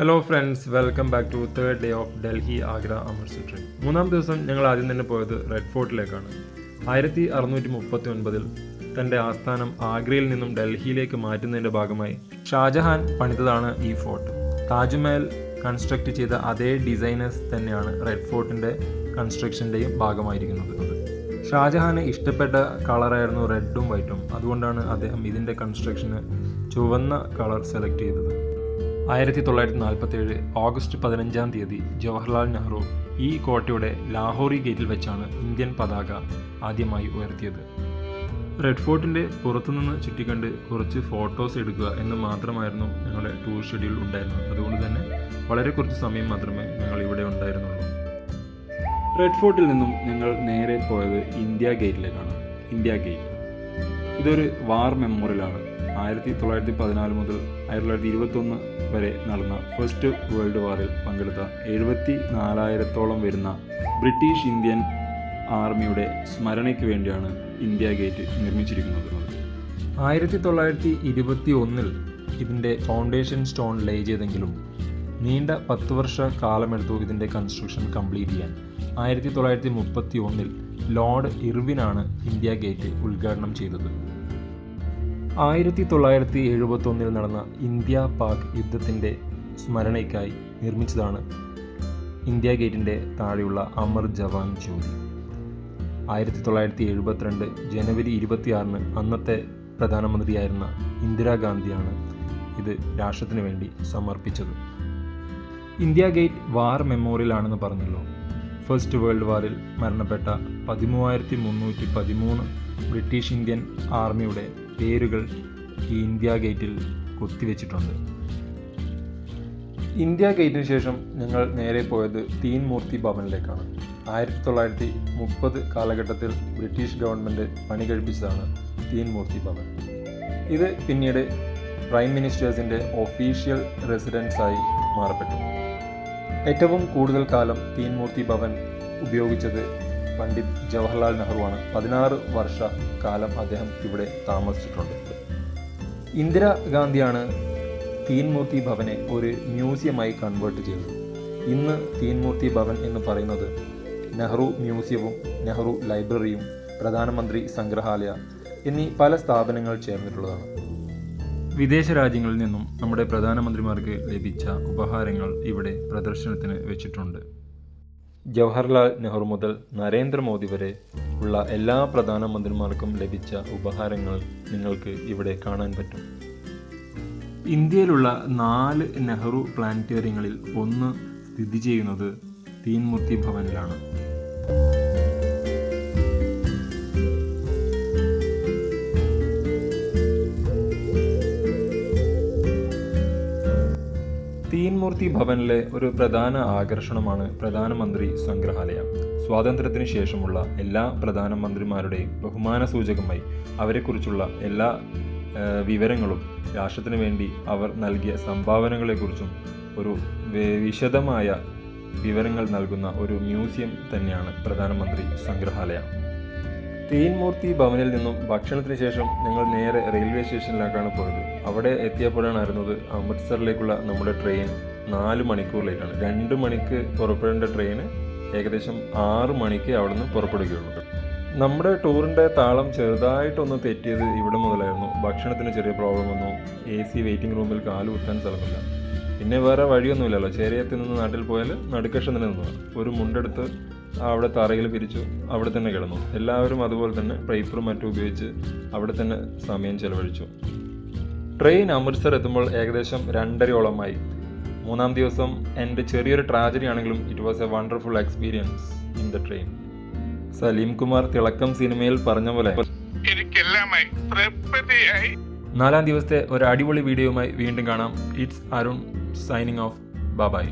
Hello friends, welcome back to third day of Delhi Agra Amritsar train. മൂന്നാം ദിവസം ഞങ്ങൾ ആദ്യം തന്നെ പോയത് റെഡ് ഫോർട്ടിലേക്കാണ്. 1639 തൻ്റെ ആസ്ഥാനം ആഗ്രയിൽ നിന്നും ഡൽഹിയിലേക്ക് മാറ്റുന്നതിൻ്റെ ഭാഗമായി ഷാജഹാൻ പണിതതാണ് ഈ ഫോർട്ട്. താജ്മഹൽ കൺസ്ട്രക്ട് ചെയ്ത അതേ ഡിസൈനേഴ്സ് തന്നെയാണ് റെഡ് ഫോർട്ടിൻ്റെ കൺസ്ട്രക്ഷൻ്റെയും ഭാഗമായിരിക്കുന്നത്. ഷാജഹാന് ഇഷ്ടപ്പെട്ട കളറായിരുന്നു റെഡും വൈറ്റും. അതുകൊണ്ടാണ് അദ്ദേഹം ഇതിൻ്റെ കൺസ്ട്രക്ഷന് ചുവന്ന കളർ സെലക്ട് ചെയ്തത്. 1947 ഓഗസ്റ്റ് 15 ജവഹർലാൽ നെഹ്റു ഈ കോട്ടയുടെ ലാഹോറി ഗേറ്റിൽ വെച്ചാണ് ഇന്ത്യൻ പതാക ആദ്യമായി ഉയർത്തിയത്. റെഡ് ഫോർട്ടിൻ്റെ പുറത്തുനിന്ന് ചുറ്റിക്കണ്ട് കുറച്ച് ഫോട്ടോസ് എടുക്കുക എന്ന് മാത്രമായിരുന്നു ഞങ്ങളുടെ ടൂർ ഷെഡ്യൂൾ ഉണ്ടായിരുന്നത്. അതുകൊണ്ട് തന്നെ വളരെ കുറച്ച് സമയം മാത്രമേ ഞങ്ങൾ ഇവിടെ ഉണ്ടായിരുന്നുള്ളൂ. റെഡ് ഫോർട്ടിൽ നിന്നും ഞങ്ങൾ നേരെ പോയത് ഇന്ത്യ ഗേറ്റിലേക്കാണ്. ഇന്ത്യ ഗേറ്റ് ഇതൊരു വാർ മെമ്മോറിയലാണ്. 1914 മുതൽ 1921 വരെ നടന്ന ഫസ്റ്റ് വേൾഡ് വാറിൽ പങ്കെടുത്ത 74,000-ഓളം വരുന്ന ബ്രിട്ടീഷ് ഇന്ത്യൻ ആർമിയുടെ സ്മരണയ്ക്ക് വേണ്ടിയാണ് ഇന്ത്യ ഗേറ്റ് നിർമ്മിച്ചിരിക്കുന്നത്. 1921 ഇതിൻ്റെ ഫൗണ്ടേഷൻ സ്റ്റോൺ ലേ ചെയ്തെങ്കിലും നീണ്ട 10 വർഷ കാലമെടുത്തു ഇതിൻ്റെ കൺസ്ട്രക്ഷൻ കംപ്ലീറ്റ് ചെയ്യാൻ. 1931 ലോർഡ് ഇർവിനാണ് ഇന്ത്യ ഗേറ്റ് ഉദ്ഘാടനം ചെയ്തത്. 1971 നടന്ന ഇന്ത്യ പാക് യുദ്ധത്തിൻ്റെ സ്മരണയ്ക്കായി നിർമ്മിച്ചതാണ് ഇന്ത്യ ഗേറ്റിൻ്റെ താഴെയുള്ള അമർ ജവാൻ ജ്യോതി. 1972 ജനുവരി 26 അന്നത്തെ പ്രധാനമന്ത്രിയായിരുന്ന ഇന്ദിരാഗാന്ധിയാണ് ഇത് രാഷ്ട്രത്തിന് വേണ്ടി സമർപ്പിച്ചത്. ഇന്ത്യ ഗേറ്റ് വാർ മെമ്മോറിയലാണെന്ന് പറഞ്ഞല്ലോ. ഫസ്റ്റ് വേൾഡ് വാറിൽ മരണപ്പെട്ട 1313 ബ്രിട്ടീഷ് ഇന്ത്യൻ ആർമിയുടെ പേരുകൾ ഈ ഇന്ത്യ ഗേറ്റിൽ കൊത്തിവെച്ചിട്ടുണ്ട്. ഇന്ത്യ ഗേറ്റിന് ശേഷം ഞങ്ങൾ നേരെ പോയത് തീൻ മൂർത്തി ഭവനിലേക്കാണ്. 1930 കാലഘട്ടത്തിൽ ബ്രിട്ടീഷ് ഗവൺമെൻറ് പണി കഴിപ്പിച്ചതാണ് തീൻ മൂർത്തി ഭവൻ. ഇത് പിന്നീട് പ്രൈം മിനിസ്റ്റേഴ്സിൻ്റെ ഒഫീഷ്യൽ റെസിഡൻസായി മാറപ്പെട്ടു. ഏറ്റവും കൂടുതൽ കാലം തീൻ മൂർത്തി ഭവൻ ഉപയോഗിച്ചത് പണ്ഡിറ്റ് ജവഹർലാൽ നെഹ്റുവാണ്. 16 വർഷ കാലം അദ്ദേഹം ഇവിടെ താമസിച്ചിട്ടുണ്ട്. ഇന്ദിരാഗാന്ധിയാണ് തീൻ മൂർത്തി ഭവനെ ഒരു മ്യൂസിയമായി കൺവേർട്ട് ചെയ്തത്. ഇന്ന് തീൻ മൂർത്തി ഭവൻ എന്ന് പറയുന്നത് നെഹ്റു മ്യൂസിയവും നെഹ്റു ലൈബ്രറിയും പ്രധാനമന്ത്രി സംഗ്രഹാലയ എന്നീ പല സ്ഥാപനങ്ങൾ ചേർന്നിട്ടുള്ളതാണ്. വിദേശ രാജ്യങ്ങളിൽ നിന്നും നമ്മുടെ പ്രധാനമന്ത്രിമാർക്ക് ലഭിച്ച ഉപഹാരങ്ങൾ ഇവിടെ പ്രദർശനത്തിന് വെച്ചിട്ടുണ്ട്. ജവഹർലാൽ നെഹ്റു മുതൽ നരേന്ദ്രമോദി വരെ ഉള്ള എല്ലാ പ്രധാനമന്ത്രിമാർക്കും ലഭിച്ച ഉപഹാരങ്ങൾ നിങ്ങൾക്ക് ഇവിടെ കാണാൻ പറ്റും. ഇന്ത്യയിലുള്ള 4 നെഹ്റു പ്ലാനറ്റേറിയങ്ങളിൽ ഒന്ന് സ്ഥിതി ചെയ്യുന്നത് തീൻ മൂർത്തി ഭവനിലാണ്. തീൻ മൂർത്തി ഭവനിലെ ഒരു പ്രധാന ആകർഷണമാണ് പ്രധാനമന്ത്രി സംഗ്രഹാലയ. സ്വാതന്ത്ര്യത്തിന് ശേഷമുള്ള എല്ലാ പ്രധാനമന്ത്രിമാരുടെയും ബഹുമാന സൂചകമായി അവരെക്കുറിച്ചുള്ള എല്ലാ വിവരങ്ങളും രാഷ്ട്രത്തിന് വേണ്ടി അവർ നൽകിയ സംഭാവനകളെക്കുറിച്ചും ഒരു വിശദമായ വിവരങ്ങൾ നൽകുന്ന ഒരു മ്യൂസിയം തന്നെയാണ് പ്രധാനമന്ത്രി സംഗ്രഹാലയ. തീൻ മൂർത്തി ഭവനിൽ നിന്നും ഭക്ഷണത്തിന് ശേഷം ഞങ്ങൾ നേരെ റെയിൽവേ സ്റ്റേഷനിലേക്കാണ് പോയത്. അവിടെ എത്തിയപ്പോഴാണ് അറിയുന്നത് അമൃത്സറിലേക്കുള്ള നമ്മുടെ ട്രെയിൻ 4 മണിക്കൂർ ലേറ്റാണ്. 2 മണിക്ക് പുറപ്പെടേണ്ട ട്രെയിന് ഏകദേശം 6 മണിക്ക് അവിടെ നിന്ന് പുറപ്പെടുകയുള്ളൂ. നമ്മുടെ ടൂറിൻ്റെ താളം ചെറുതായിട്ടൊന്ന് തെറ്റിയത് ഇവിടെ മുതലായിരുന്നു. ഭക്ഷണത്തിന് ചെറിയ പ്രോബ്ലം വന്നു. AC വെയിറ്റിംഗ് റൂമിൽ കാല് കുത്താൻ സ്ഥലമില്ല. പിന്നെ വേറെ വഴിയൊന്നുമില്ലല്ലോ. ചേരയത്തിൽ നിന്ന് നാട്ടിൽ പോയാൽ നടുക്കഷം തന്നെ നിന്നു. ഒരു മുണ്ടെടുത്ത് അവിടെ തറയിൽ പിരിച്ചു അവിടെ തന്നെ കിടന്നു. എല്ലാവരും അതുപോലെ തന്നെ പേപ്പറും മറ്റും ഉപയോഗിച്ച് അവിടെ തന്നെ സമയം ചെലവഴിച്ചു. ട്രെയിൻ അമൃത്സർ എത്തുമ്പോൾ ഏകദേശം 2:30 മൂന്നാം ദിവസം എൻ്റെ ചെറിയൊരു ട്രാജഡി ആണെങ്കിലും it was a wonderful experience in the train. Salim Kumar Thilakkam സിനിമയിൽ പറഞ്ഞ പോലെ 4ാം ദിവസത്തെ ഒരു അടിപൊളി വീഡിയോയുമായി വീണ്ടും കാണാം. It's Arun signing off. By.